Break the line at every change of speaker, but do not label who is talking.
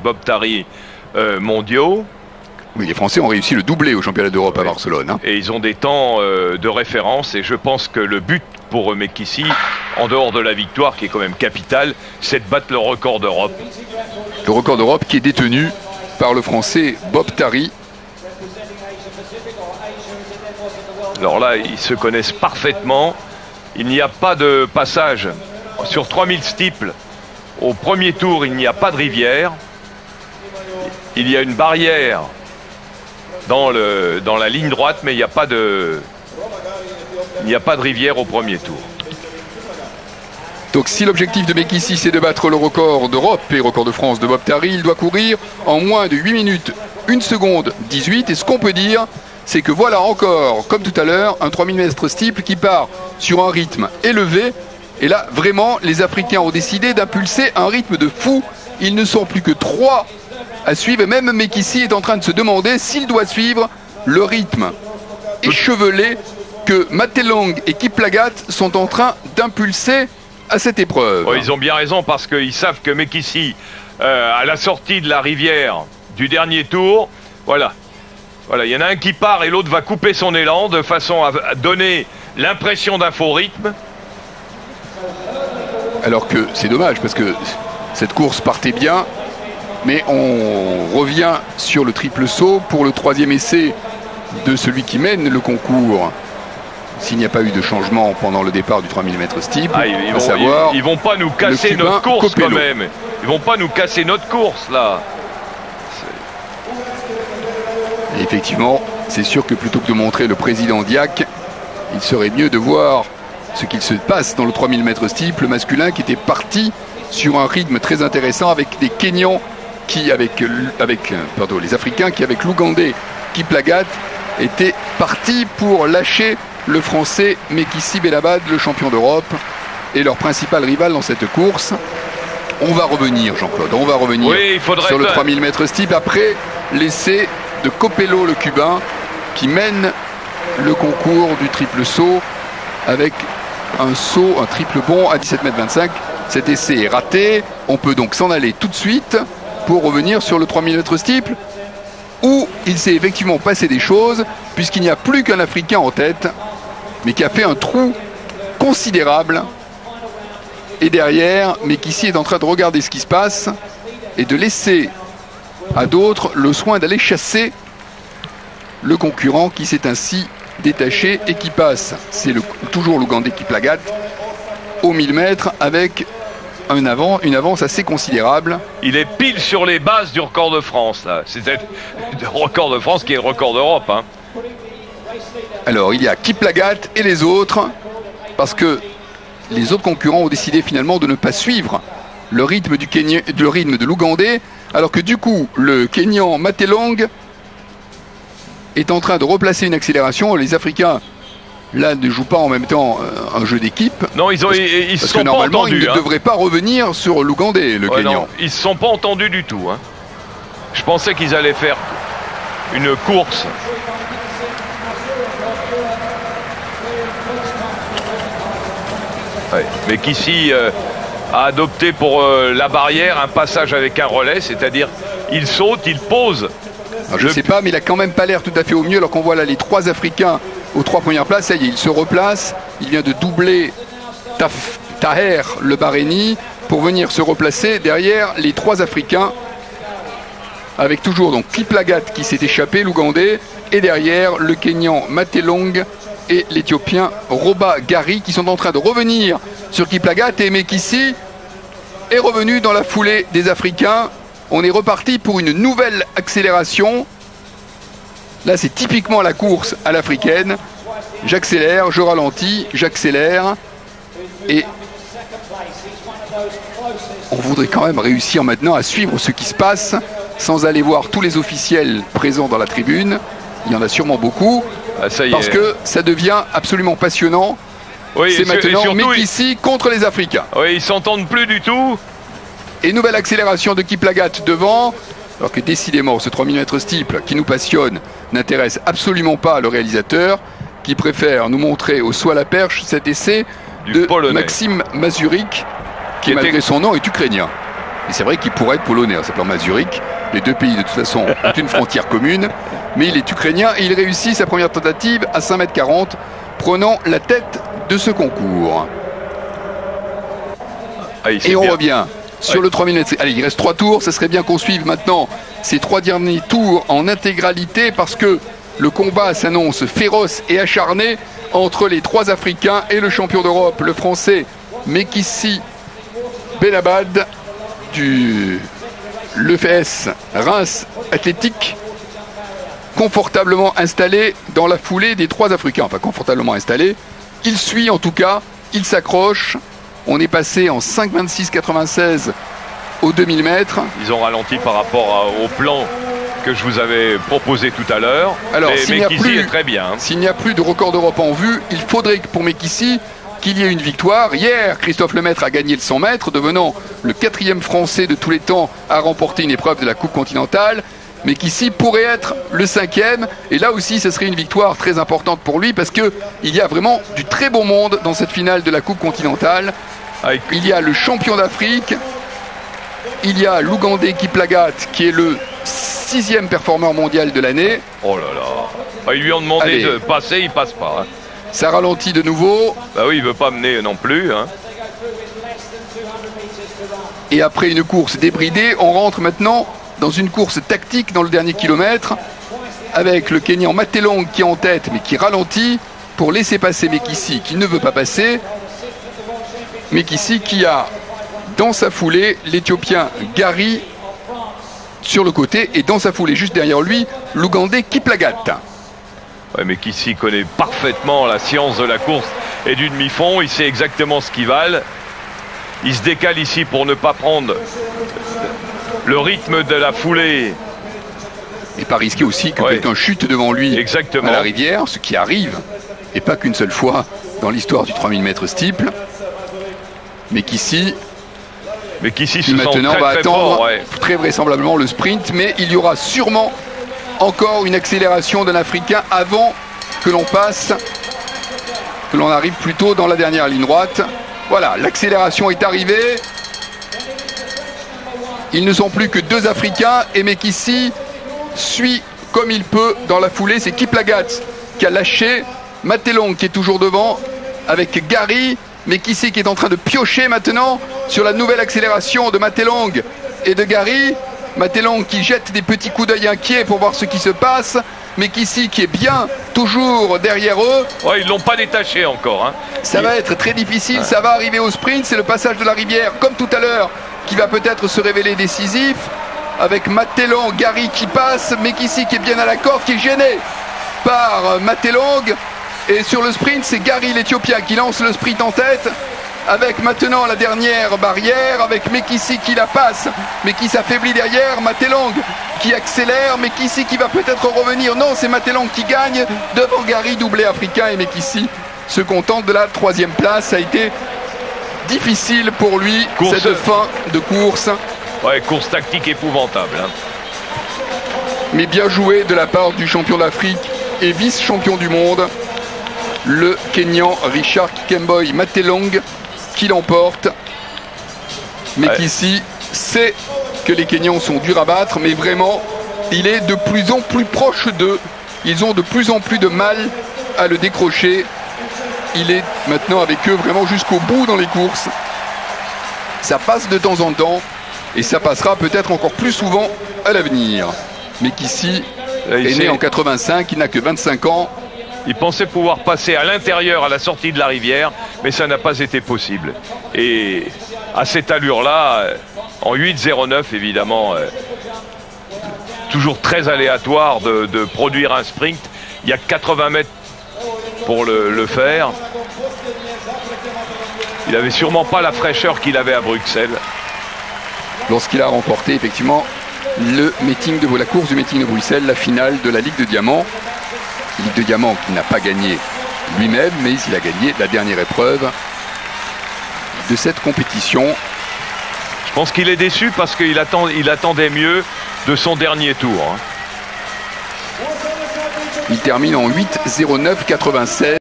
Bob Tari mondiaux.
Oui, les Français ont réussi le doublé au championnat d'Europe à Barcelone. Hein.
Et ils ont des temps de référence. Et je pense que le but pour Mekhissi, en dehors de la victoire qui est quand même capitale, c'est de battre le record d'Europe.
Le record d'Europe qui est détenu par le Français Bob Tari.
Alors là, ils se connaissent parfaitement. Il n'y a pas de passage sur 3000 steeples. Au premier tour, il n'y a pas de rivière. Il y a une barrière dans la ligne droite, mais il n'y a pas de rivière au premier tour.
Donc si l'objectif de Mekhissi c'est de battre le record d'Europe et record de France de Bob Tari, il doit courir en moins de 8 minutes 1 seconde 18. Et ce qu'on peut dire, c'est que voilà encore, comme tout à l'heure, un 3000 mètres steeple qui part sur un rythme élevé. Et là, vraiment, les Africains ont décidé d'impulser un rythme de fou. Ils ne sont plus que 3 à suivre. Et même Mekhissi est en train de se demander s'il doit suivre le rythme échevelé que Matelong et Kiplagat sont en train d'impulser à cette épreuve.
Oh, ils ont bien raison parce qu'ils savent que Mekhissi, à la sortie de la rivière du dernier tour, voilà, il y en a un qui part et l'autre va couper son élan de façon à donner l'impression d'un faux rythme.
Alors que c'est dommage parce que cette course partait bien, mais on revient sur le triple saut pour le 3e essai de celui qui mène le concours. S'il n'y a pas eu de changement pendant le départ du 3000 mètres steeple,
ils vont pas nous casser notre course quand même. Ils vont pas nous casser notre course là.
Et effectivement, c'est sûr que plutôt que de montrer le président Diack, il serait mieux de voir ce qu'il se passe dans le 3000 mètres steeple masculin qui était parti sur un rythme très intéressant avec des Kenyans qui, les Africains qui avec l'Ougandais Kiplagat étaient partis pour lâcher le Français Mekhissi Belabad, le champion d'Europe, et leur principal rival dans cette course. On va revenir, Jean-Claude, sur le 3000 mètres steeple après l'essai de Copello, le Cubain, qui mène le concours du triple saut avec un triple bond à 17,25 m. Cet essai est raté. On peut donc s'en aller tout de suite pour revenir sur le 3000 mètres steeple où il s'est effectivement passé des choses puisqu'il n'y a plus qu'un Africain en tête mais qui a fait un trou considérable. Et derrière, Mekhissi est en train de regarder ce qui se passe et de laisser à d'autres le soin d'aller chasser le concurrent qui s'est ainsi détaché et qui passe. C'est toujours l'Ougandais Kiplagat au 1000 mètres avec une avance assez considérable.
Il est pile sur les bases du record de France là. C'est le record de France qui est le record d'Europe. Hein.
Alors il y a Kiplagat et les autres parce que les autres concurrents ont décidé finalement de ne pas suivre le rythme de l'Ougandais, alors que du coup le Kenyan Matelong est en train de replacer une accélération. Les Africains là ne jouent pas en même temps un jeu d'équipe.
Non, ils
parce que normalement ils ne devraient pas revenir sur l'Ougandais, le Kenyan.
Non, ils ne se sont pas entendus du tout. Hein. Je pensais qu'ils allaient faire une course. Ouais. Mais qu'ici a adopté pour la barrière un passage avec un relais, c'est-à-dire il saute, il pose.
Alors, je ne sais pas, mais il a quand même pas l'air tout à fait au mieux alors qu'on voit là les 3 Africains aux 3 premières places. Ça y est, il se replace. Il vient de doubler Taher le Bahreïni pour venir se replacer derrière les 3 Africains avec toujours donc Kiplagat qui s'est échappé, l'Ougandais, et derrière le Kenyan Matelong et l'Éthiopien Roba Gari qui sont en train de revenir sur Kiplagat. Et Mekhissi est revenu dans la foulée des Africains. On est reparti pour une nouvelle accélération. Là, c'est typiquement la course à l'africaine. J'accélère, je ralentis, j'accélère. Et on voudrait quand même réussir maintenant à suivre ce qui se passe sans aller voir tous les officiels présents dans la tribune. Il y en a sûrement beaucoup. Parce que ça devient absolument passionnant. Oui, c'est maintenant Mekhissi contre les Africains.
Oui, ils s'entendent plus du tout.
Et nouvelle accélération de Kiplagat devant. Alors que décidément, ce 3000 mètres steeple qui nous passionne n'intéresse absolument pas le réalisateur, qui préfère nous montrer au saut à la perche cet essai de Maxime Mazurik, qui malgré son nom est ukrainien. Et c'est vrai qu'il pourrait être polonais, ça s'appelle Mazurek. Les deux pays de toute façon ont une frontière commune, mais il est ukrainien et il réussit sa première tentative à 5,40 m, prenant la tête de ce concours. Et on revient sur le 3000 mètres. Allez, il reste 3 tours, ça serait bien qu'on suive maintenant ces 3 derniers tours en intégralité parce que le combat s'annonce féroce et acharné entre les 3 Africains et le champion d'Europe, le Français Mekissi Belabad du l'EFS Reims Athlétique, confortablement installé dans la foulée des 3 Africains. Enfin, confortablement installé. Il suit en tout cas, il s'accroche. On est passé en 5,26,96 aux 2000 mètres.
Ils ont ralenti par rapport au plan que je vous avais proposé tout à l'heure.
Alors, s'il n'y a plus,
est très bien.
S'il n'y a plus de record d'Europe en vue, il faudrait que pour Mekissi qu'il y ait une victoire. Hier, Christophe Lemaître a gagné le 100 mètres, devenant le 4e Français de tous les temps à remporter une épreuve de la Coupe continentale. Mekissi pourrait être le 5e, et là aussi ce serait une victoire très importante pour lui parce qu'il y a vraiment du très bon monde dans cette finale de la Coupe continentale. Il y a le champion d'Afrique, il y a l'Ougandais Kiplagat qui est le 6e performeur mondial de l'année.
Oh là là, ils lui ont demandé de passer, il passe pas. Hein.
Ça ralentit de nouveau.
Bah oui, il veut pas mener non plus. Hein.
Et après une course débridée, on rentre maintenant dans une course tactique dans le dernier kilomètre avec le Kenyan Matelong qui est en tête mais qui ralentit pour laisser passer Mekissi qui ne veut pas passer. Mekissi qui a dans sa foulée l'Éthiopien Gary sur le côté et dans sa foulée juste derrière lui l'Ougandais Kiplagat.
Ouais, Mekissi connaît parfaitement la science de la course et du demi-fond, il sait exactement ce qu'ils valent. Il se décale ici pour ne pas prendre le rythme de la foulée.
Et pas risquer aussi que quelqu'un chute devant lui à la rivière, ce qui arrive, et pas qu'une seule fois dans l'histoire du 3000 mètres steeple. Mekissi
maintenant va attendre
très vraisemblablement le sprint, mais il y aura sûrement encore une accélération d'un Africain avant que l'on passe, que l'on arrive plutôt dans la dernière ligne droite. Voilà, l'accélération est arrivée. Ils ne sont plus que 2 Africains et Mekissi suit comme il peut dans la foulée. C'est Kiplagat qui a lâché, Matelong qui est toujours devant avec Gary. Mekissi qui est en train de piocher maintenant sur la nouvelle accélération de Matelong et de Gary. Matelong qui jette des petits coups d'œil inquiets pour voir ce qui se passe. Mekissi qui est bien toujours derrière eux.
Ouais, ils l'ont pas détaché encore. Hein.
Ça va être très difficile, ça va arriver au sprint. C'est le passage de la rivière comme tout à l'heure qui va peut-être se révéler décisif. Avec Matelong, Gary qui passe. Mekissi qui est bien à la corde, qui est gêné par Matelong. Et sur le sprint, c'est Gary l'Éthiopien qui lance le sprint en tête. Avec maintenant la dernière barrière, avec Mekissi qui la passe, mais qui s'affaiblit derrière, Matelong qui accélère, Mekissi qui va peut-être revenir. Non, c'est Matelong qui gagne devant Gary, doublé africain, et Mekissi se contente de la 3e place. Ça a été difficile pour lui, cette fin de course.
Ouais, course tactique épouvantable. Hein.
Mais bien joué de la part du champion d'Afrique et vice-champion du monde, le Kenyan Richard Kikemboi Matelong, qui l'emporte. Mekissi sait que les Kenyans sont durs à battre, mais vraiment, il est de plus en plus proche d'eux. Ils ont de plus en plus de mal à le décrocher. Il est maintenant avec eux vraiment jusqu'au bout dans les courses. Ça passe de temps en temps, et ça passera peut-être encore plus souvent à l'avenir. Mekissi est né en 85, il n'a que 25 ans.
Il pensait pouvoir passer à l'intérieur à la sortie de la rivière, mais ça n'a pas été possible. Et à cette allure-là, en 8,09 évidemment, toujours très aléatoire de produire un sprint. Il y a 80 mètres pour le faire. Il n'avait sûrement pas la fraîcheur qu'il avait à Bruxelles.
Lorsqu'il a remporté effectivement la course du meeting de Bruxelles, la finale de la Ligue de Diamant. Ligue de Diamant qui n'a pas gagné lui-même, mais il a gagné la dernière épreuve de cette compétition.
Je pense qu'il est déçu parce qu'il attendait mieux de son dernier tour. Hein.
Il termine en 8,09,96.